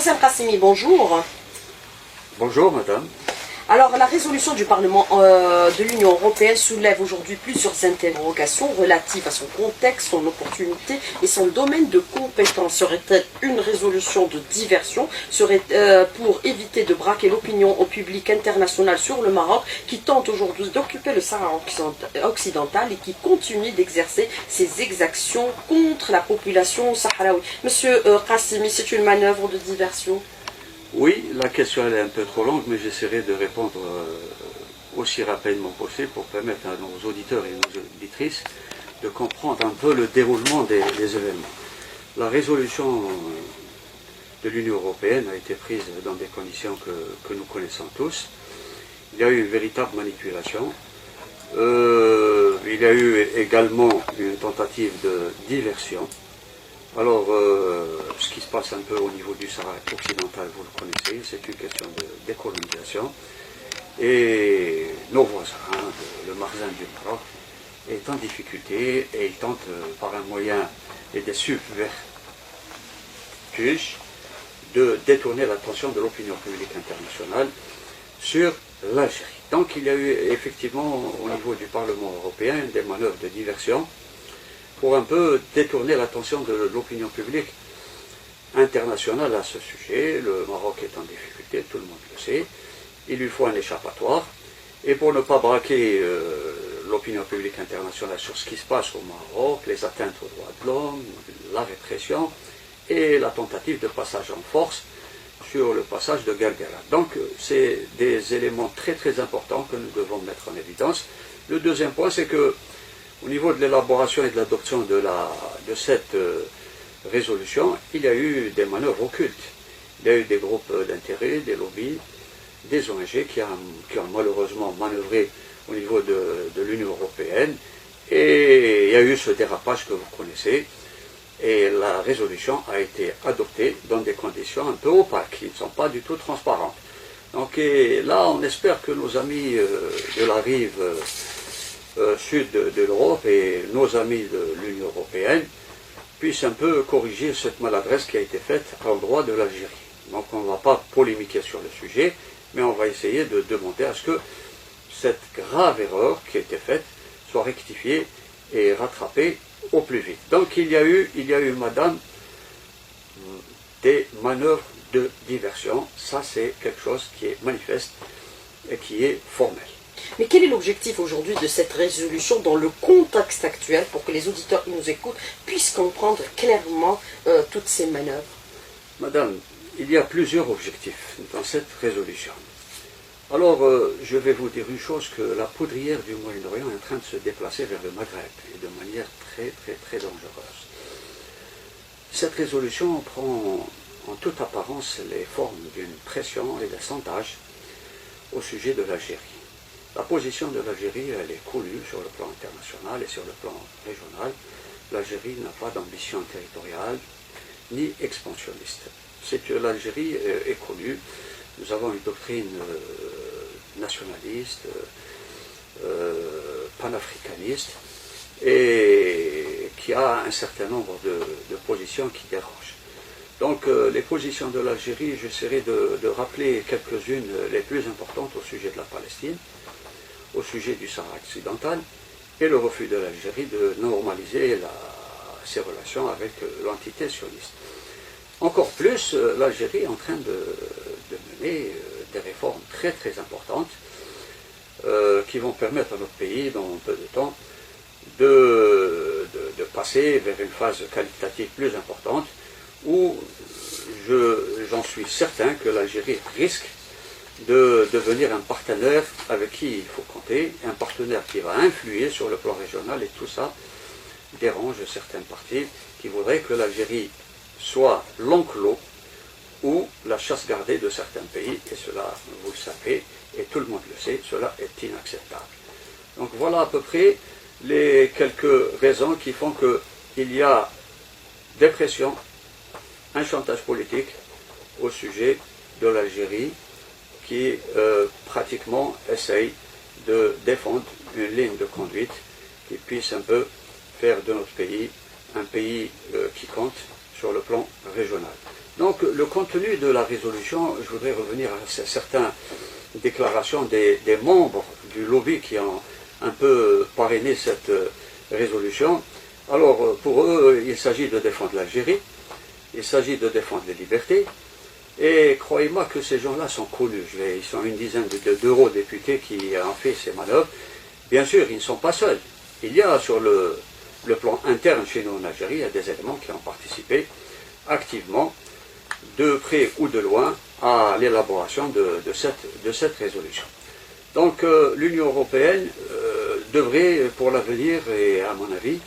Hassan Qassimi, bonjour. Bonjour madame. Alors, la résolution du Parlement de l'Union européenne soulève aujourd'hui plusieurs interrogations relatives à son contexte, son opportunité et son domaine de compétence. Serait-elle une résolution de diversion? Serait pour éviter de braquer l'opinion au public international sur le Maroc qui tente aujourd'hui d'occuper le Sahara occidental et qui continue d'exercer ses exactions contre la population sahraoui? Monsieur Qassimi, c'est une manœuvre de diversion? Oui, la question elle est un peu trop longue, mais j'essaierai de répondre aussi rapidement possible pour permettre à nos auditeurs et nos auditrices de comprendre un peu le déroulement des événements. La résolution de l'Union européenne a été prise dans des conditions que nous connaissons tous. Il y a eu une véritable manipulation. Il y a eu également une tentative de diversion. Alors, ce qui se passe un peu au niveau du Sahara occidental, vous le connaissez, c'est une question de décolonisation. Et nos voisins, le Marzin du Maroc, est en difficulté et ils tentent par un moyen et des subterfuges de détourner l'attention de l'opinion publique internationale sur l'Algérie. Donc il y a eu effectivement au niveau du Parlement européen des manœuvres de diversion pour un peu détourner l'attention de l'opinion publique internationale à ce sujet. Le Maroc est en difficulté, tout le monde le sait. Il lui faut un échappatoire. Et pour ne pas braquer l'opinion publique internationale sur ce qui se passe au Maroc, les atteintes aux droits de l'homme, la répression et la tentative de passage en force sur le passage de Guerguera. Donc c'est des éléments très très importants que nous devons mettre en évidence. Le deuxième point, c'est que au niveau de l'élaboration et de l'adoption de cette résolution, il y a eu des manœuvres occultes. Il y a eu des groupes d'intérêt, des lobbies, des ONG qui ont malheureusement manœuvré au niveau de l'Union européenne. Et il y a eu ce dérapage que vous connaissez. Et la résolution a été adoptée dans des conditions un peu opaques, qui ne sont pas du tout transparentes. Donc là, on espère que nos amis de la rive sud de l'Europe et nos amis de l'Union européenne puissent un peu corriger cette maladresse qui a été faite à l'endroit de l'Algérie. Donc on ne va pas polémiquer sur le sujet, mais on va essayer de demander à ce que cette grave erreur qui a été faite soit rectifiée et rattrapée au plus vite. Donc il y a eu, madame, des manœuvres de diversion. Ça, c'est quelque chose qui est manifeste et qui est formel. Mais quel est l'objectif aujourd'hui de cette résolution dans le contexte actuel pour que les auditeurs qui nous écoutent puissent comprendre clairement toutes ces manœuvres? Madame, il y a plusieurs objectifs dans cette résolution. Alors, je vais vous dire une chose, que la poudrière du Moyen-Orient est en train de se déplacer vers le Maghreb, et de manière très, très, très dangereuse. Cette résolution prend en toute apparence les formes d'une pression et d'un chantage au sujet de l'Algérie. La position de l'Algérie, elle est connue sur le plan international et sur le plan régional. L'Algérie n'a pas d'ambition territoriale ni expansionniste. C'est que l'Algérie est connue. Nous avons une doctrine nationaliste, panafricaniste, et qui a un certain nombre de positions qui dérangent. Donc les positions de l'Algérie, j'essaierai de rappeler quelques-unes les plus importantes au sujet de la Palestine, au sujet du Sahara occidental, et le refus de l'Algérie de normaliser ses relations avec l'entité sioniste. Encore plus, l'Algérie est en train de mener des réformes très très importantes qui vont permettre à notre pays, dans peu de temps, de passer vers une phase qualitative plus importante où j'en suis certain que l'Algérie risque de devenir un partenaire avec qui il faut compter, un partenaire qui va influer sur le plan régional, et tout ça dérange certaines parties qui voudraient que l'Algérie soit l'enclos ou la chasse gardée de certains pays, et cela, vous le savez, et tout le monde le sait, cela est inacceptable. Donc voilà à peu près les quelques raisons qui font qu'il y a des pressions, un chantage politique au sujet de l'Algérie qui pratiquement essaye de défendre une ligne de conduite qui puisse un peu faire de notre pays un pays qui compte sur le plan régional. Donc le contenu de la résolution, je voudrais revenir à certaines déclarations des membres du lobby qui ont un peu parrainé cette résolution. Alors pour eux, il s'agit de défendre l'Algérie, il s'agit de défendre les libertés, et croyez-moi que ces gens-là sont connus. Ils sont une dizaine d'eurodéputés qui ont fait ces manœuvres. Bien sûr, ils ne sont pas seuls. Il y a sur le plan interne chez nous en Algérie, il y a des éléments qui ont participé activement, de près ou de loin, à l'élaboration de cette résolution. Donc l'Union européenne devrait, pour l'avenir, et à mon avis,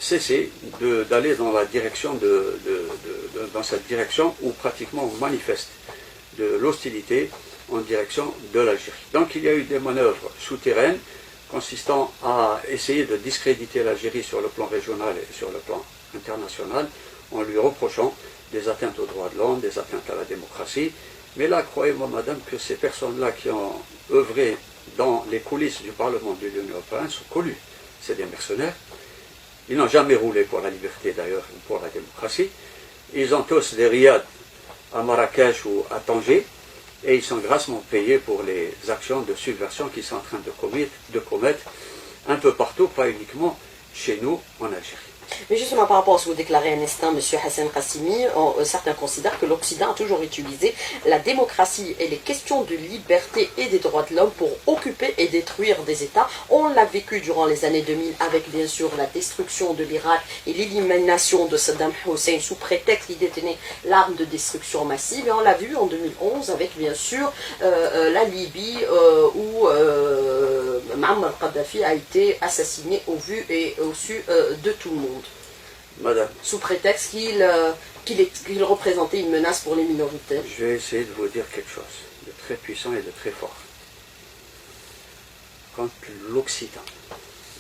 cesser d'aller dans la direction dans cette direction où pratiquement on manifeste de l'hostilité en direction de l'Algérie. Donc il y a eu des manœuvres souterraines consistant à essayer de discréditer l'Algérie sur le plan régional et sur le plan international en lui reprochant des atteintes aux droits de l'homme, des atteintes à la démocratie. Mais là, croyez-moi, madame, que ces personnes-là qui ont œuvré dans les coulisses du Parlement de l'Union européenne sont connues. C'est des mercenaires. Ils n'ont jamais roulé pour la liberté, d'ailleurs, ou pour la démocratie. Ils ont tous des riads à Marrakech ou à Tanger, et ils sont grassement payés pour les actions de subversion qu'ils sont en train de commettre un peu partout, pas uniquement chez nous en Algérie. Mais justement, par rapport à ce que vous déclarez un instant, M. Hassan Qassimi, certains considèrent que l'Occident a toujours utilisé la démocratie et les questions de liberté et des droits de l'homme pour occuper et détruire des États. On l'a vécu durant les années 2000 avec, bien sûr, la destruction de l'Irak et l'élimination de Saddam Hussein sous prétexte qu'il détenait l'arme de destruction massive. Et on l'a vu en 2011 avec, bien sûr, la Libye où Muammar Kadhafi a été assassiné au vu et au su de tout le monde. Madame, Sous prétexte qu'il représentait une menace pour les minorités. je vais essayer de vous dire quelque chose de très puissant et de très fort. Quand l'Occident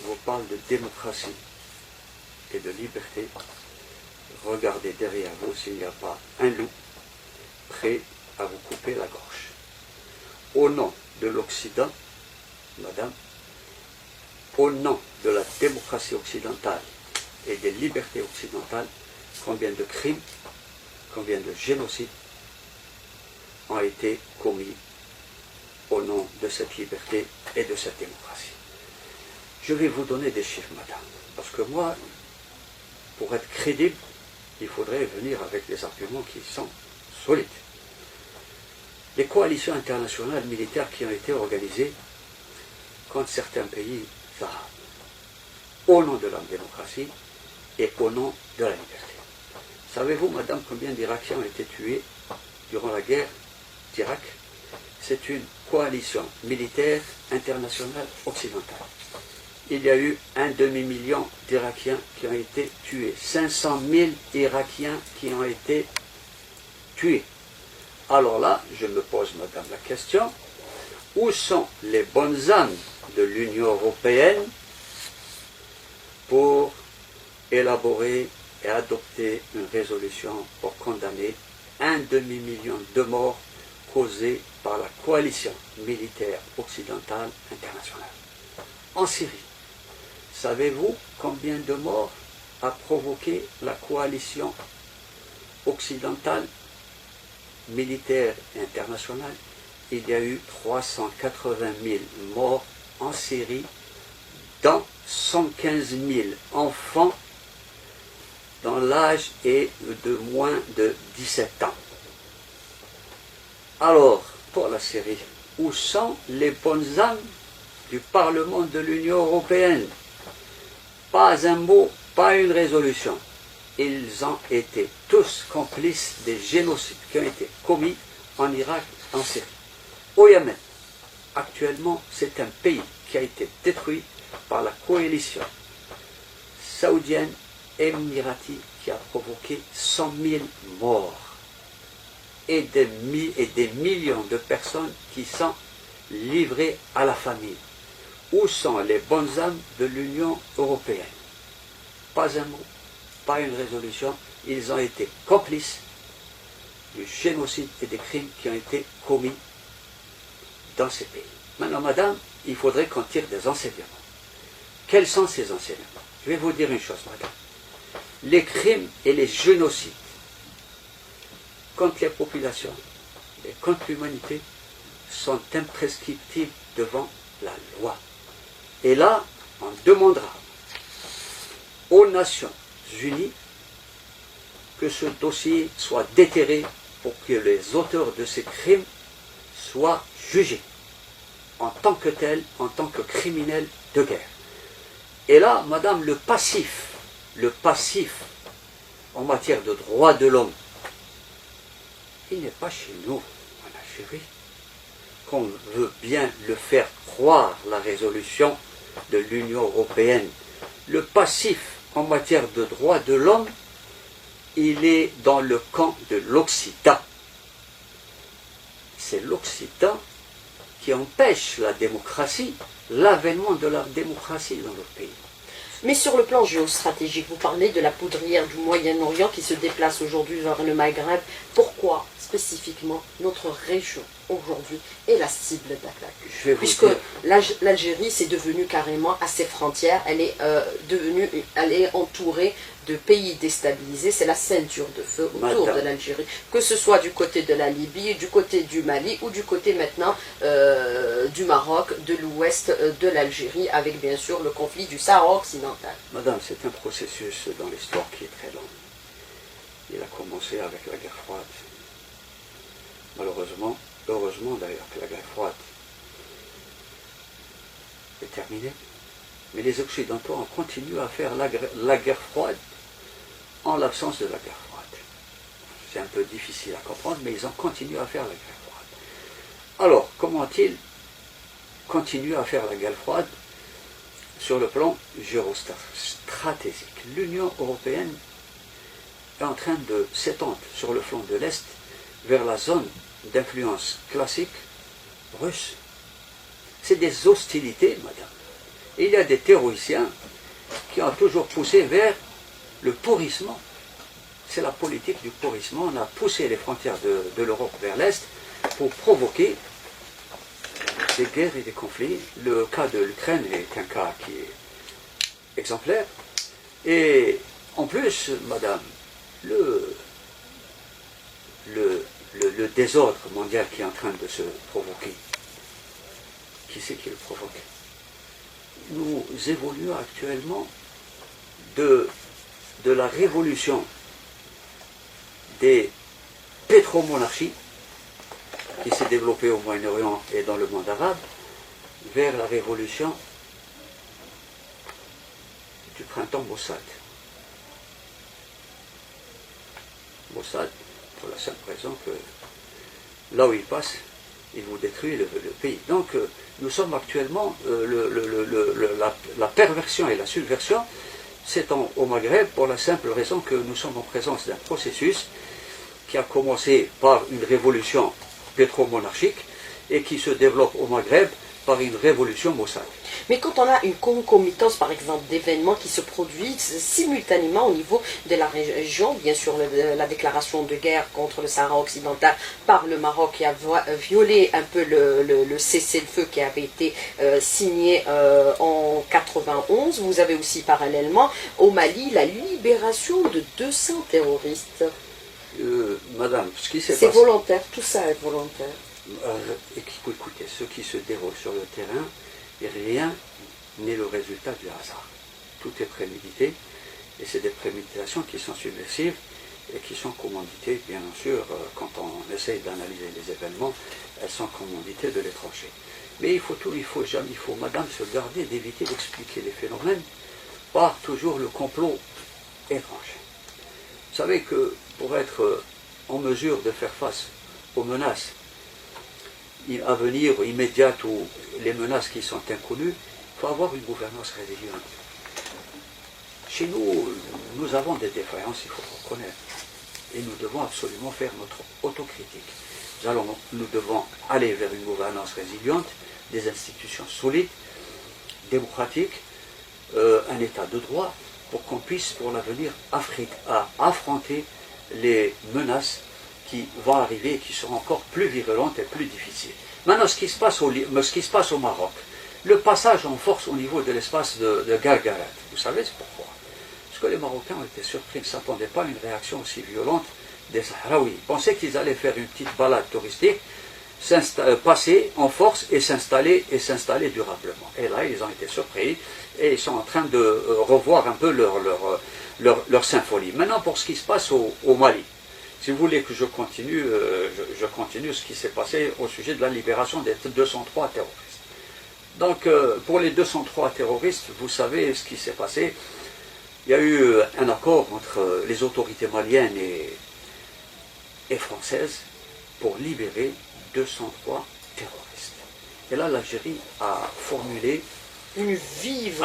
vous parle de démocratie et de liberté, regardez derrière vous s'il n'y a pas un loup prêt à vous couper la gorge. Au nom de l'Occident, madame, au nom de la démocratie occidentale et des libertés occidentales, combien de crimes, combien de génocides ont été commis au nom de cette liberté et de cette démocratie. Je vais vous donner des chiffres, madame, parce que moi, pour être crédible, il faudrait venir avec des arguments qui sont solides. Les coalitions internationales militaires qui ont été organisées contre certains pays arabes, au nom de la démocratie et au nom de la liberté. Savez-vous, madame, combien d'Irakiens ont été tués durant la guerre d'Irak? C'est une coalition militaire internationale occidentale. Il y a eu un demi-million d'Irakiens qui ont été tués. 500 000 Irakiens qui ont été tués. Alors là, je me pose, madame, la question, où sont les bonnes âmes de l'Union européenne pour élaborer et adopter une résolution pour condamner un demi-million de morts causés par la coalition militaire occidentale internationale? En Syrie, savez-vous combien de morts a provoqué la coalition occidentale militaire et internationale? Il y a eu 380 000 morts en Syrie, dont 115 000 enfants dont l'âge est de moins de 17 ans. Alors, pour la Syrie, où sont les bonnes âmes du Parlement de l'Union européenne? Pas un mot, pas une résolution. Ils ont été tous complices des génocides qui ont été commis en Irak, en Syrie. Au Yémen, actuellement, c'est un pays qui a été détruit par la coalition saoudienne émirati qui a provoqué 100 000 morts et des millions de personnes qui sont livrées à la famine. Où sont les bonnes âmes de l'Union européenne? Pas un mot, pas une résolution. Ils ont été complices du génocide et des crimes qui ont été commis dans ces pays. Maintenant, madame, il faudrait qu'on tire des enseignements. Quels sont ces enseignements? Je vais vous dire une chose, madame. Les crimes et les génocides contre les populations et contre l'humanité sont imprescriptibles devant la loi. Et là, on demandera aux Nations Unies que ce dossier soit déterré pour que les auteurs de ces crimes soient jugés en tant que tels, en tant que criminels de guerre. Et là, madame, le passif en matière de droits de l'homme, il n'est pas chez nous, en Algérie, qu'on veut bien le faire croire, la résolution de l'Union européenne. Le passif en matière de droits de l'homme, il est dans le camp de l'Occitan. C'est l'Occitan qui empêche la démocratie, l'avènement de la démocratie dans le pays. Mais sur le plan géostratégique, vous parlez de la poudrière du Moyen-Orient qui se déplace aujourd'hui vers le Maghreb. Pourquoi spécifiquement notre région aujourd'hui est la cible d'attaque? Puisque l'Algérie s'est devenue carrément à ses frontières, elle est entourée de pays déstabilisés, c'est la ceinture de feu autour de l'Algérie, que ce soit du côté de la Libye, du côté du Mali ou du côté maintenant du Maroc, de l'ouest de l'Algérie, avec bien sûr le conflit du Sahara occidental. Madame, c'est un processus dans l'histoire qui est très long. Il a commencé avec la guerre froide. Malheureusement, heureusement d'ailleurs que la guerre froide est terminée, mais les Occidentaux ont continué à faire la guerre froide en l'absence de la guerre froide. C'est un peu difficile à comprendre, mais ils ont continué à faire la guerre froide. Alors, comment ont-ils continué à faire la guerre froide sur le plan géostratégique? L'Union européenne est en train de s'étendre sur le flanc de l'Est vers la zone d'influence classique russe. C'est des hostilités, madame. Et il y a des théoriciens qui ont toujours poussé vers le pourrissement. C'est la politique du pourrissement. On a poussé les frontières de l'Europe vers l'Est pour provoquer des guerres et des conflits. Le cas de l'Ukraine est un cas qui est exemplaire. Et en plus, madame, le désordre mondial qui est en train de se provoquer, qui c'est qui le provoque? Nous évoluons actuellement de la révolution des pétromonarchies qui s'est développée au Moyen-Orient et dans le monde arabe vers la révolution du printemps Mossad. Mossad, pour la simple raison que là où il passe, il vous détruit le pays. Donc nous sommes actuellement, la perversion et la subversion s'étend au Maghreb pour la simple raison que nous sommes en présence d'un processus qui a commencé par une révolution pétromonarchique et qui se développe au Maghreb par une révolution Mossad. Mais quand on a une concomitance, par exemple, d'événements qui se produisent simultanément au niveau de la région, bien sûr la déclaration de guerre contre le Sahara occidental par le Maroc qui a violé un peu le cessez-le-feu qui avait été signé en 91, vous avez aussi parallèlement au Mali la libération de 200 terroristes. Madame, ce qui s'est passé... C'est volontaire, tout ça est volontaire. Écoutez, ce qui se déroule sur le terrain, rien n'est le résultat du hasard. Tout est prémédité, et c'est des préméditations qui sont subversives et qui sont commanditées, bien sûr, quand on essaye d'analyser les événements, elles sont commanditées de l'étranger. Mais il faut, madame, se garder d'éviter d'expliquer les phénomènes par toujours le complot étranger. Vous savez que pour être en mesure de faire face aux menaces à venir, immédiates ou les menaces qui sont inconnues, il faut avoir une gouvernance résiliente. Chez nous, nous avons des défaillances, il faut le reconnaître. Et nous devons absolument faire notre autocritique. Nous devons aller vers une gouvernance résiliente, des institutions solides, démocratiques, un état de droit, pour qu'on puisse, pour l'avenir, affronter les menaces qui vont arriver et qui seront encore plus virulentes et plus difficiles. Maintenant, ce qui se passe au Maroc, le passage en force au niveau de l'espace de Gargarat, vous savez c'est pourquoi? Parce que les Marocains ont été surpris, ils ne s'attendaient pas à une réaction aussi violente des Sahraouis. Ils pensaient qu'ils allaient faire une petite balade touristique, passer en force et s'installer durablement. Et là, ils ont été surpris et ils sont en train de revoir un peu leur symphonie. Maintenant, pour ce qui se passe au Mali, si vous voulez que je continue, je continue ce qui s'est passé au sujet de la libération des 203 terroristes. Donc, pour les 203 terroristes, vous savez ce qui s'est passé. Il y a eu un accord entre les autorités maliennes et françaises pour libérer 203 terroristes. Et là, l'Algérie a formulé une vive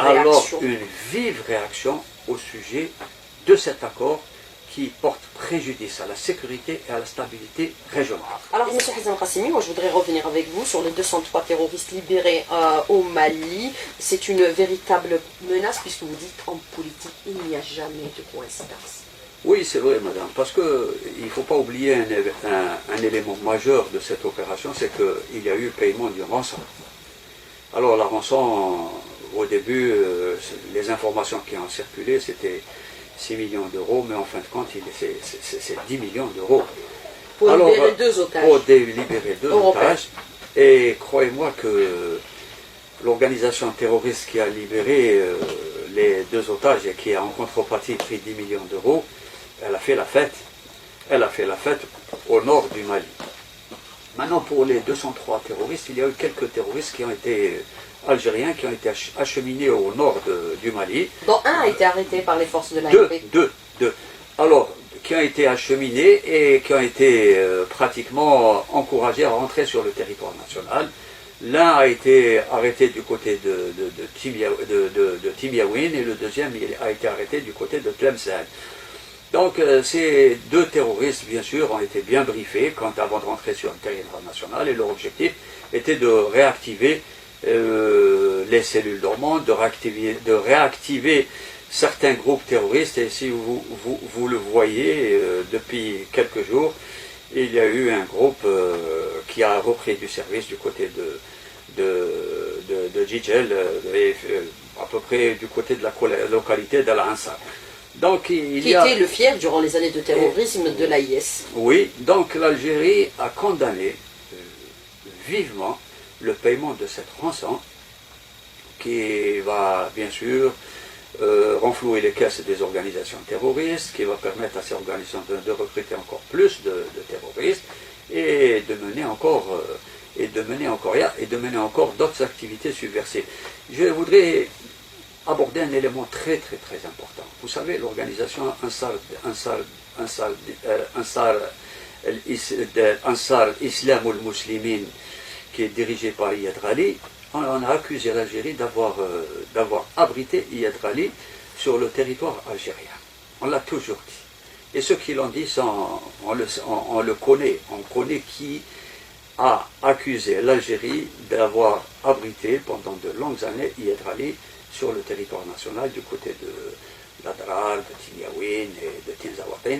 réaction au sujet de cet accord qui porte préjudice à la sécurité et à la stabilité régionale. Alors, M. Hazem Qassimi, moi je voudrais revenir avec vous sur les 203 terroristes libérés au Mali. C'est une véritable menace puisque vous dites en politique, il n'y a jamais de coïncidence. Oui, c'est vrai, madame, parce qu'il ne faut pas oublier un élément majeur de cette opération, c'est qu'il y a eu paiement d'une rançon. Alors, la rançon, au début, les informations qui ont circulé, c'était 6 millions d'euros, mais en fin de compte, c'est 10 millions d'euros. Pour libérer deux otages. Pour libérer deux otages. Et croyez-moi que l'organisation terroriste qui a libéré les deux otages et qui a en contrepartie pris 10 millions d'euros, elle a fait la fête. Elle a fait la fête au nord du Mali. Maintenant, pour les 203 terroristes, il y a eu quelques terroristes qui ont été algériens, qui ont été acheminés au nord du Mali. Dont un a été arrêté par les forces de l'ANP. Deux. Alors, qui ont été acheminés et qui ont été pratiquement encouragés à rentrer sur le territoire national. L'un a été arrêté du côté de Timiaouine et le deuxième a été arrêté du côté de Tlemcen. Donc ces deux terroristes, bien sûr, ont été bien briefés avant de rentrer sur le territoire national et leur objectif était de réactiver les cellules dormantes, de réactiver certains groupes terroristes. Et si vous le voyez, depuis quelques jours, il y a eu un groupe qui a repris du service du côté de Djidjel, à peu près du côté de la localité d'Al-Ansar. Donc, qui était le fief durant les années de terrorisme de l'AIS. Oui, donc l'Algérie a condamné vivement le paiement de cette rançon qui va bien sûr renflouer les caisses des organisations terroristes, qui va permettre à ces organisations de recruter encore plus de terroristes et de mener encore d'autres activités subversives. Je voudrais aborder un élément très important. Vous savez, l'organisation Ansar Islam al-Muslimin, qui est dirigée par Iyad Ghali, on a accusé l'Algérie d'avoir abrité Iyad Ghali sur le territoire algérien. On l'a toujours dit. Et ceux qui l'ont dit, on le connaît. On connaît qui a accusé l'Algérie d'avoir abrité pendant de longues années Iyad Ghali sur le territoire national du côté de l'Adrar, de Timiaouine et de Tinzaouatin.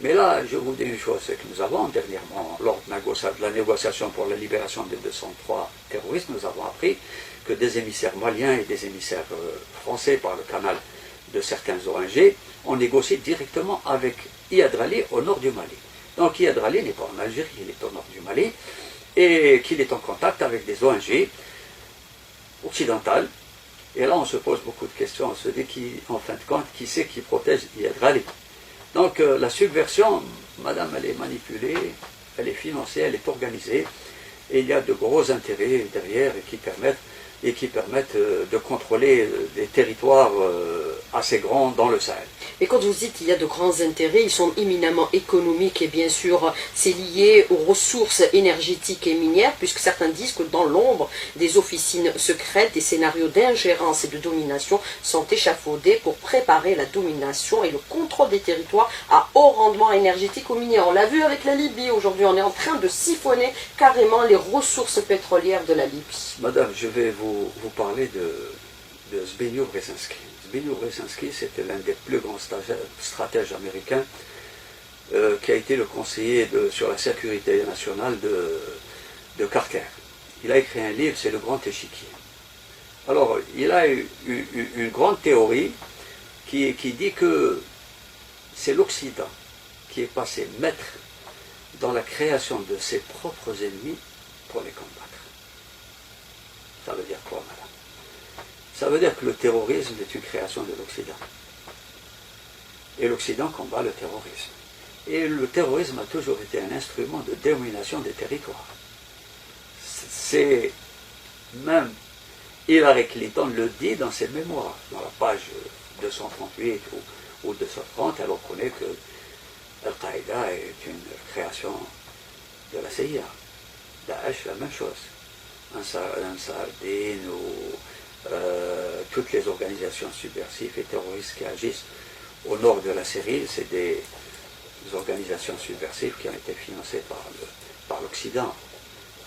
Mais là, je vous dis une chose, c'est que nous avons dernièrement, lors de la négociation pour la libération des 203 terroristes, nous avons appris que des émissaires maliens et des émissaires français par le canal de certains ONG ont négocié directement avec Iyad Ghali au nord du Mali. Donc Iyad Ghali n'est pas en Algérie, il est au nord du Mali, et qu'il est en contact avec des ONG occidentales. Et là, on se pose beaucoup de questions. On se dit, en fin de compte, qui c'est qui protège Iyad Ghali? Donc, la subversion, madame, elle est manipulée, elle est financée, elle est organisée, et il y a de gros intérêts derrière qui permettent de contrôler des territoires assez grands dans le Sahel. Et quand vous dites qu'il y a de grands intérêts, ils sont éminemment économiques et bien sûr c'est lié aux ressources énergétiques et minières, puisque certains disent que dans l'ombre des officines secrètes, des scénarios d'ingérence et de domination sont échafaudés pour préparer la domination et le contrôle des territoires à haut rendement énergétique ou minier. On l'a vu avec la Libye, aujourd'hui on est en train de siphonner carrément les ressources pétrolières de la Libye. Madame, je vais vous parler de Zbigniew Brzezinski. Zbigniew Brzezinski, c'était l'un des plus grands stratèges américains qui a été le conseiller sur la sécurité nationale de Carter. Il a écrit un livre, c'est Le Grand Échiquier. Alors, il a une grande théorie qui dit que c'est l'Occident qui est passé maître dans la création de ses propres ennemis pour les combattre. Ça veut dire quoi, madame? Ça veut dire que le terrorisme est une création de l'Occident. Et l'Occident combat le terrorisme. Et le terrorisme a toujours été un instrument de domination des territoires. C'est même Hillary Clinton le dit dans ses mémoires, dans la page 238 ou 230, elle reconnaît que Al-Qaïda est une création de la CIA. Daesh, la même chose. Ansar Din ou toutes les organisations subversives et terroristes qui agissent au nord de la Syrie, c'est des organisations subversives qui ont été financées par l'Occident.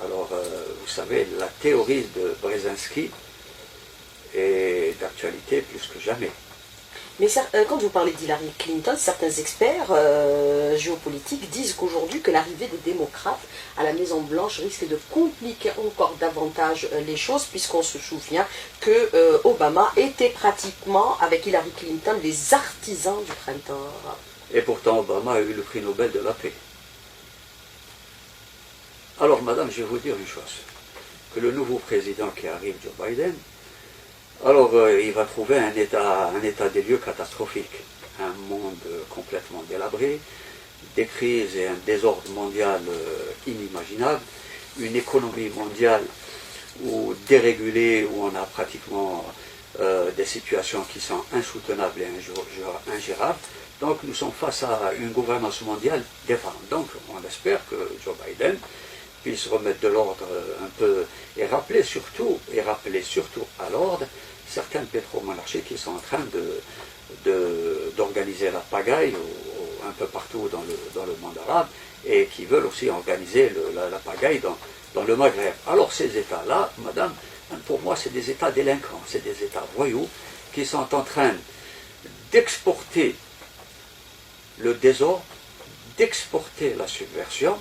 Alors, vous savez, la théorie de Brzezinski est d'actualité plus que jamais. Mais quand vous parlez d'Hillary Clinton, certains experts géopolitiques disent qu'aujourd'hui que l'arrivée des démocrates à la Maison-Blanche risque de compliquer encore davantage les choses, puisqu'on se souvient que Obama était pratiquement, avec Hillary Clinton, les artisans du printemps arabe. Et pourtant, Obama a eu le prix Nobel de la paix. Alors, madame, je vais vous dire une chose, que le nouveau président qui arrive, Joe Biden, alors il va trouver un état des lieux catastrophique, un monde complètement délabré, des crises et un désordre mondial inimaginable, une économie mondiale dérégulée, où on a pratiquement des situations qui sont insoutenables et ingérables. Donc nous sommes face à une gouvernance mondiale défaillante. Donc on espère que Joe Biden puisse remettre de l'ordre un peu et rappeler surtout à l'ordre certaines pétromonarchies qui sont en train d'organiser la pagaille un peu partout dans le monde arabe et qui veulent aussi organiser la pagaille dans le Maghreb. Alors ces États-là, madame, pour moi c'est des États délinquants, c'est des États voyous qui sont en train d'exporter le désordre, d'exporter la subversion.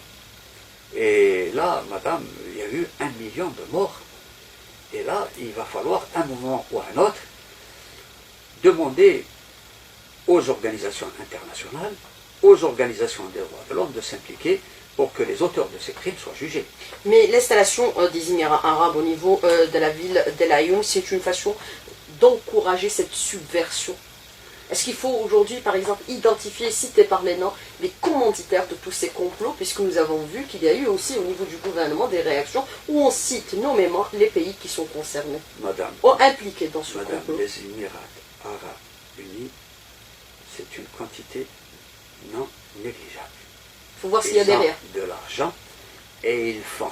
Et là, madame, il y a eu 1 million de morts. Et là, il va falloir, un moment ou un autre, demander aux organisations internationales, aux organisations des droits de l'homme de s'impliquer pour que les auteurs de ces crimes soient jugés. Mais l'installation des Émirats arabes au niveau de la ville d'El Ayoun, c'est une façon d'encourager cette subversion. Est-ce qu'il faut aujourd'hui, par exemple, identifier, citer par les noms, les commanditaires de tous ces complots, puisque nous avons vu qu'il y a eu aussi au niveau du gouvernement des réactions où on cite nommément les pays qui sont concernés, madame, impliqués dans ce complot. Les Émirats arabes unis, c'est une quantité non négligeable. Il faut voir s'il y a derrière. Ils ont de l'argent et ils font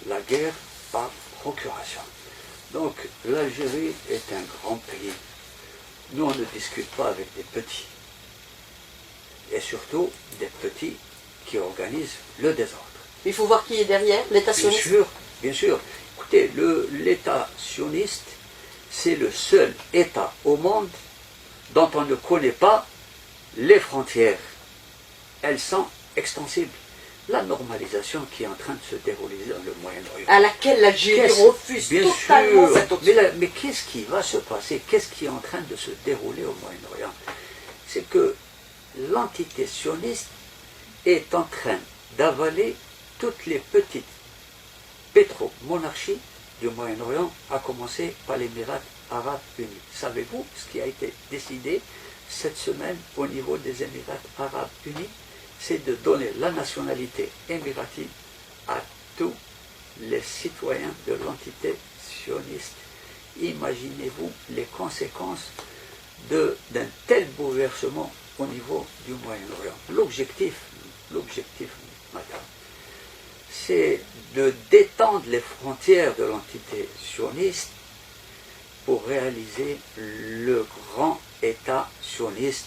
la guerre par procuration. Donc l'Algérie est un grand pays. Nous, on ne discute pas avec des petits. Et surtout, des petits qui organisent le désordre. Il faut voir qui est derrière, l'État sioniste. Bien sûr. Écoutez, l'État sioniste, c'est le seul État au monde dont on ne connaît pas les frontières. Elles sont extensibles. La normalisation qui est en train de se dérouler dans le Moyen-Orient. À laquelle l'Algérie refuse totalement cette option. Mais qu'est-ce qui va se passer? Qu'est-ce qui est en train de se dérouler au Moyen-Orient? C'est que l'entité sioniste est en train d'avaler toutes les petites pétromonarchies du Moyen-Orient, à commencer par l'Émirat arabes unis. Savez-vous ce qui a été décidé cette semaine au niveau des Émirats arabes unis? C'est de donner la nationalité émiratie à tous les citoyens de l'entité sioniste. Imaginez-vous les conséquences d'un tel bouleversement au niveau du Moyen-Orient. L'objectif, madame, c'est de détendre les frontières de l'entité sioniste pour réaliser le grand État sioniste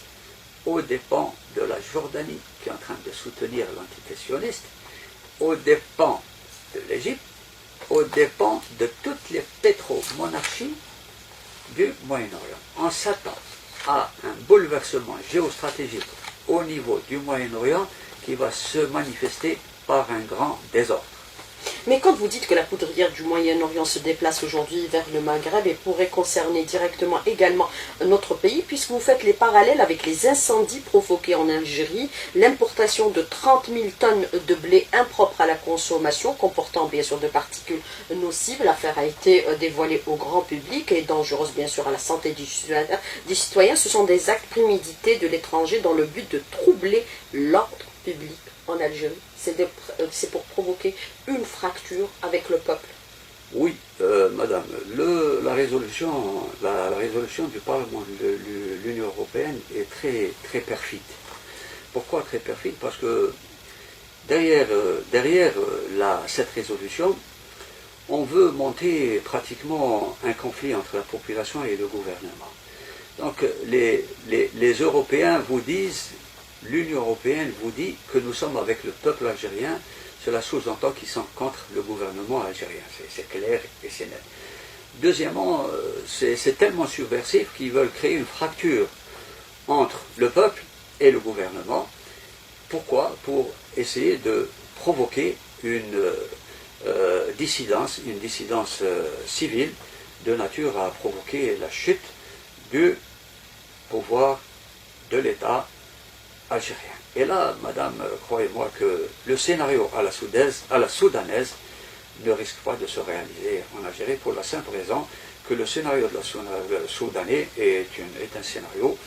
aux dépens de la Jordanie, qui est en train de soutenir l'entité sioniste, aux dépens de l'Égypte, aux dépens de toutes les pétromonarchies du Moyen-Orient. On s'attend à un bouleversement géostratégique au niveau du Moyen-Orient qui va se manifester par un grand désordre. Mais quand vous dites que la poudrière du Moyen-Orient se déplace aujourd'hui vers le Maghreb et pourrait concerner directement également notre pays, puisque vous faites les parallèles avec les incendies provoqués en Algérie, l'importation de 30 000 tonnes de blé impropre à la consommation, comportant bien sûr de particules nocives, l'affaire a été dévoilée au grand public et dangereuse bien sûr à la santé des citoyens. Ce sont des actes prémédités de l'étranger dans le but de troubler l'ordre public en Algérie. C'est pour provoquer une fracture avec le peuple. Oui, madame, la résolution du Parlement de l'Union européenne est très, très perfide. Pourquoi très perfide? Parce que derrière cette résolution, on veut monter pratiquement un conflit entre la population et le gouvernement. Donc les Européens vous disent, l'Union européenne vous dit que nous sommes avec le peuple algérien. Cela sous-entend qu'ils sont contre le gouvernement algérien. C'est clair et c'est net. Deuxièmement, c'est tellement subversif qu'ils veulent créer une fracture entre le peuple et le gouvernement. Pourquoi? Pour essayer de provoquer une dissidence civile de nature à provoquer la chute du pouvoir de l'État algérien. Et là, madame, croyez-moi que le scénario à la soudanaise ne risque pas de se réaliser en Algérie pour la simple raison que le scénario de la soudanais est un scénario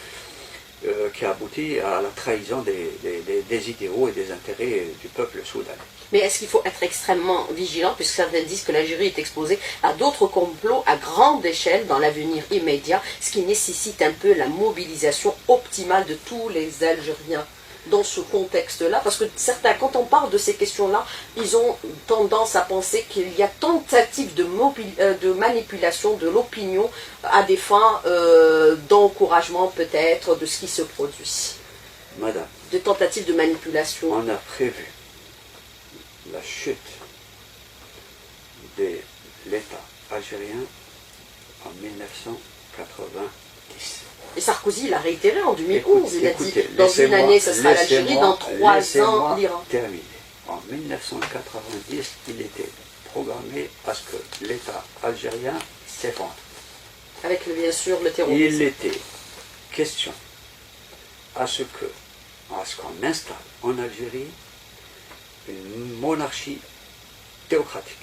qui aboutit à la trahison des idéaux et des intérêts du peuple soudanais. Mais est-ce qu'il faut être extrêmement vigilant, puisque certains disent que l'Algérie est exposée à d'autres complots à grande échelle dans l'avenir immédiat, ce qui nécessite un peu la mobilisation optimale de tous les Algériens dans ce contexte-là, parce que certains, quand on parle de ces questions-là, ils ont tendance à penser qu'il y a tentative de manipulation de l'opinion à des fins d'encouragement peut-être de ce qui se produit. Madame, De tentatives de manipulation. on a prévu la chute de l'État algérien en 1990. Et Sarkozy l'a réitéré en 2011, il a dit écoutez, dans une année ce sera l'Algérie, dans 3 ans l'Iran. Terminé. En 1990, il était programmé à ce que l'État algérien s'effondre. Avec bien sûr le terrorisme. Il était question à ce qu'on installe en Algérie une monarchie théocratique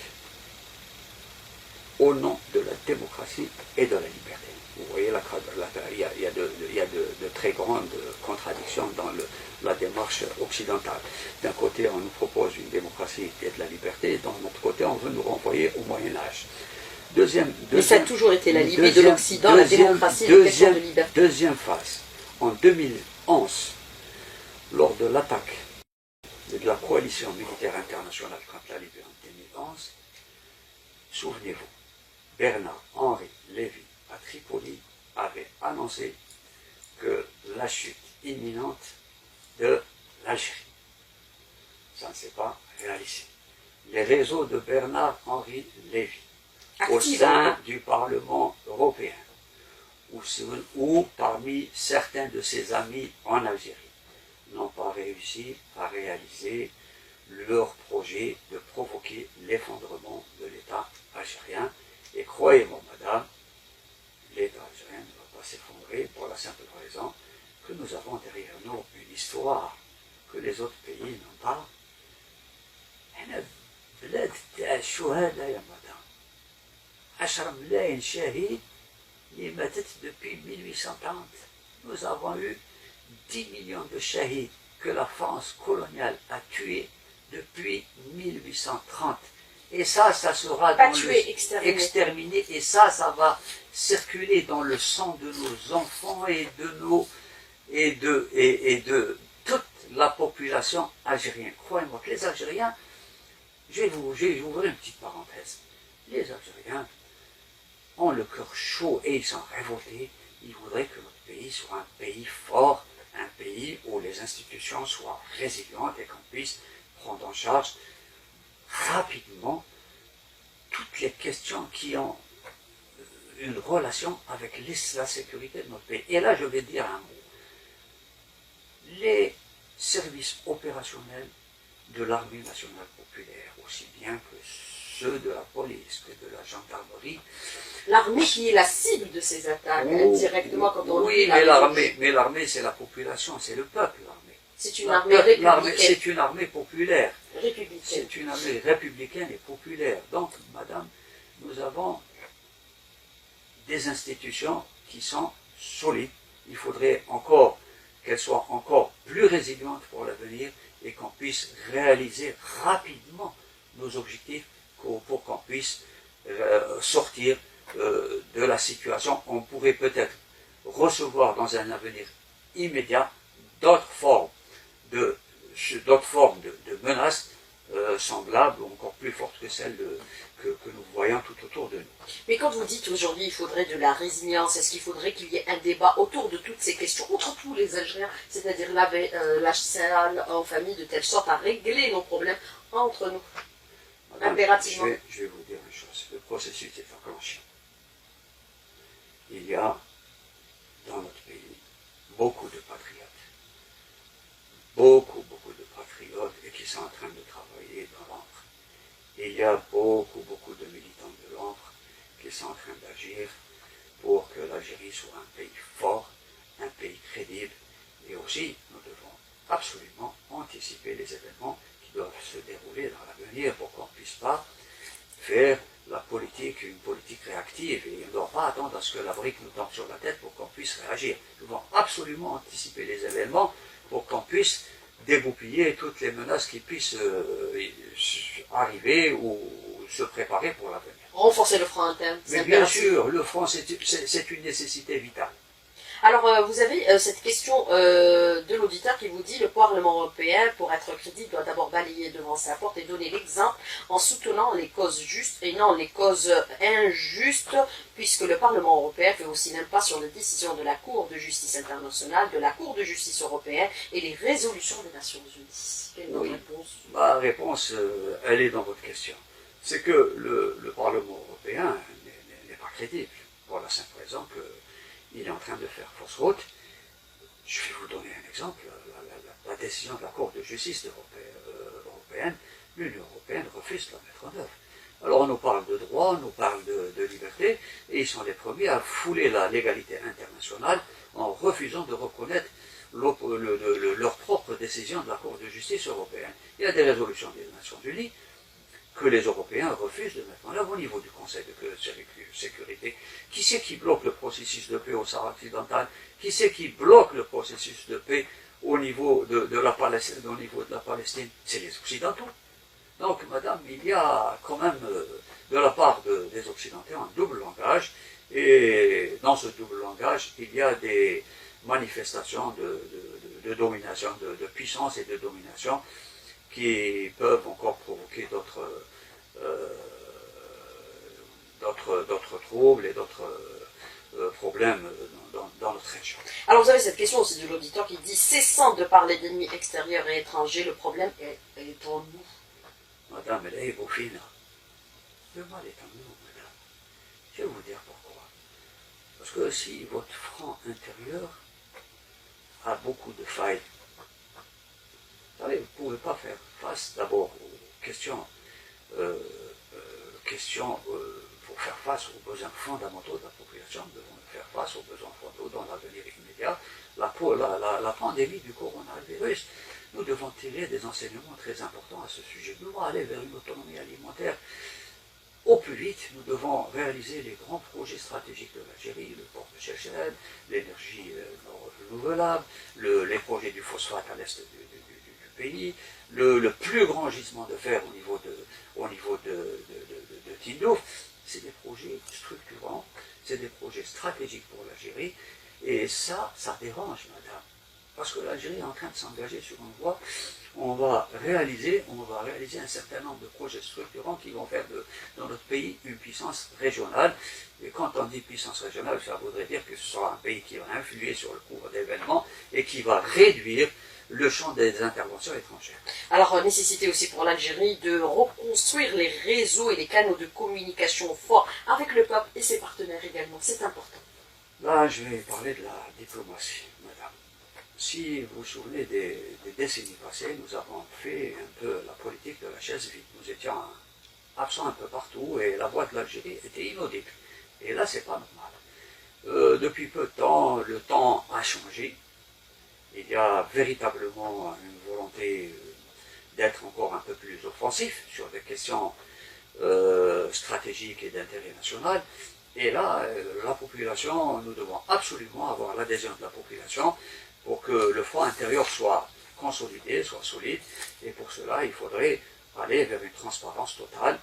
au nom de la démocratie et de la liberté. Vous voyez, il y a de très grandes contradictions dans la démarche occidentale. D'un côté, on nous propose une démocratie et de la liberté, d'un autre côté, on veut nous renvoyer au Moyen-Âge. Mais ça a toujours été la limite de l'Occident, la démocratie et la question de liberté. Deuxième phase, en 2011, lors de l'attaque de la coalition militaire internationale contre la Libye en 2011, souvenez-vous, Bernard-Henri Lévy à Tripoli avait annoncé que la chute imminente de l'Algérie. Ça ne s'est pas réalisé. Les réseaux de Bernard-Henri Lévy au sein du Parlement européen ou parmi certains de ses amis en Algérie n'ont pas réussi à réaliser leur projet de provoquer l'effondrement de l'État algérien. Et croyez-moi, madame, l'État algérien ne va pas s'effondrer pour la simple raison que nous avons derrière nous une histoire que les autres pays n'ont pas. بلاد تاع الشهداء يا مدام 10 ملايين شهيد اللي ماتت depuis 1830. Nous avons eu 10 millions de shahids que la France coloniale a tués depuis 1830. Et ça sera exterminé. Et ça va circuler dans le sang de nos enfants et de toute la population algérienne. Croyez-moi que les Algériens, je vais vous ouvrir une petite parenthèse. Les Algériens ont le cœur chaud et ils sont révoltés. Ils voudraient que notre pays soit un pays fort, un pays où les institutions soient résilientes et qu'on puisse prendre en charge rapidement toutes les questions qui ont une relation avec la sécurité de notre pays. Et là, je vais dire un mot. Les services opérationnels de l'armée nationale populaire, aussi bien que ceux de la police, que de la gendarmerie. L'armée qui est la cible de ces attaques, indirectement quand on oui, mais l'armée, c'est la population, c'est le peuple, l'armée. C'est une armée républicaine. C'est une armée populaire. Républicaine. C'est une armée républicaine et populaire. Donc, madame, nous avons des institutions qui sont solides. Il faudrait encore qu'elles soient encore plus résilientes pour l'avenir et qu'on puisse réaliser rapidement nos objectifs pour qu'on puisse sortir de la situation. On pourrait peut-être recevoir dans un avenir immédiat d'autres formes de menaces semblables ou encore plus fortes que celles que nous voyons tout autour de nous. Mais quand vous dites aujourd'hui il faudrait de la résilience, est-ce qu'il faudrait qu'il y ait un débat autour de toutes ces questions, entre tous les Algériens, c'est-à-dire l'âge salle en famille, de telle sorte à régler nos problèmes entre nous, impérativement? Je vais vous dire une chose, le processus est enclenché. Il y a dans notre pays beaucoup de patriotes, beaucoup de patriotes et qui sont en train de travailler dans l'ombre. Il y a beaucoup de militants de l'ombre qui sont en train d'agir pour que l'Algérie soit un pays fort, un pays crédible. Et aussi, nous devons absolument anticiper les événements qui doivent se dérouler dans l'avenir pour qu'on ne puisse pas faire la politique, une politique réactive. Et on ne doit pas attendre à ce que la brique nous tombe sur la tête pour qu'on puisse réagir. Nous devons absolument anticiper les événements pour qu'on puisse dégoupiller toutes les menaces qui puissent arriver ou se préparer pour l'avenir. Renforcer le front interne. Mais bien sûr, le front, c'est une nécessité vitale. Alors, vous avez cette question de l'auditeur qui vous dit le Parlement européen, pour être crédible, doit d'abord balayer devant sa porte et donner l'exemple en soutenant les causes justes et non les causes injustes, puisque le Parlement européen fait aussi l'impasse sur les décisions de la Cour de justice internationale, de la Cour de justice européenne et les résolutions des Nations Unies. Quelle est votre réponse? Ma réponse, elle est dans votre question. C'est que le Parlement européen n'est pas crédible, pour la simple raison que il est en train de faire fausse route. Je vais vous donner un exemple. La décision de la Cour de justice européenne, l'Union européenne refuse de la mettre en œuvre. Alors on nous parle de droit, on nous parle de liberté, et ils sont les premiers à fouler la légalité internationale en refusant de reconnaître leur propre décision de la Cour de justice européenne. Il y a des résolutions des Nations Unies que les Européens refusent de mettre en œuvre au niveau du Conseil de sécurité. Qui c'est qui bloque le processus de paix au Sahara occidental? Qui c'est qui bloque le processus de paix au niveau de la Palestine? C'est les Occidentaux. Donc, madame, il y a quand même de la part des Occidentaux un double langage, et dans ce double langage, il y a des manifestations de domination, de puissance et de domination qui peuvent encore provoquer d'autres troubles et d'autres problèmes dans notre région. Alors vous avez cette question aussi de l'auditeur qui dit « Cessant de parler d'ennemis extérieurs et étrangers, le problème est en nous. » Madame, elle est bouffine. Le mal est en nous, madame. Je vais vous dire pourquoi. Parce que si votre front intérieur a beaucoup de failles, vous savez, vous ne pouvez pas faire face d'abord aux questions, pour faire face aux besoins fondamentaux de la population. Nous devons faire face aux besoins fondamentaux dans l'avenir immédiat. La pandémie du coronavirus, nous devons tirer des enseignements très importants à ce sujet. Nous devons aller vers une autonomie alimentaire au plus vite. Nous devons réaliser les grands projets stratégiques de l'Algérie, le port de Chefchaouen, l'énergie renouvelable, les projets du phosphate à l'est du pays, le plus grand gisement de fer au niveau de Tindouf. C'est des projets structurants, c'est des projets stratégiques pour l'Algérie, et ça dérange, madame. Parce que l'Algérie est en train de s'engager sur une voie où on va réaliser un certain nombre de projets structurants qui vont faire dans notre pays une puissance régionale. Et quand on dit puissance régionale, ça voudrait dire que ce sera un pays qui va influer sur le cours d'événements et qui va réduire le champ des interventions étrangères. Alors, nécessité aussi pour l'Algérie de reconstruire les réseaux et les canaux de communication forts avec le peuple et ses partenaires également. C'est important. Là, je vais parler de la diplomatie, madame. si vous vous souvenez des décennies passées, nous avons fait un peu la politique de la chaise vide. Nous étions absents un peu partout et la voix de l'Algérie était inaudible. Et là, c'est pas normal. Depuis peu de temps, le temps a changé. Il y a véritablement une volonté d'être encore un peu plus offensif sur des questions stratégiques et d'intérêt national. Et là, la population, nous devons absolument avoir l'adhésion de la population pour que le front intérieur soit consolidé, soit solide. Et pour cela, il faudrait aller vers une transparence totale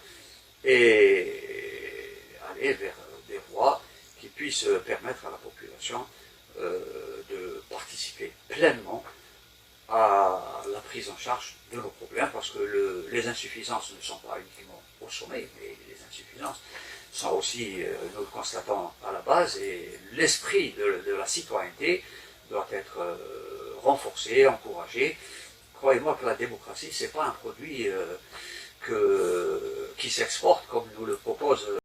et aller vers des voies qui puissent permettre à la population de participer pleinement à la prise en charge de nos problèmes, parce que les insuffisances ne sont pas uniquement au sommet, mais les insuffisances sont aussi, nous le constatons à la base, et l'esprit de la citoyenneté doit être renforcé, encouragé. Croyez-moi que la démocratie, ce n'est pas un produit qui s'exporte comme nous le propose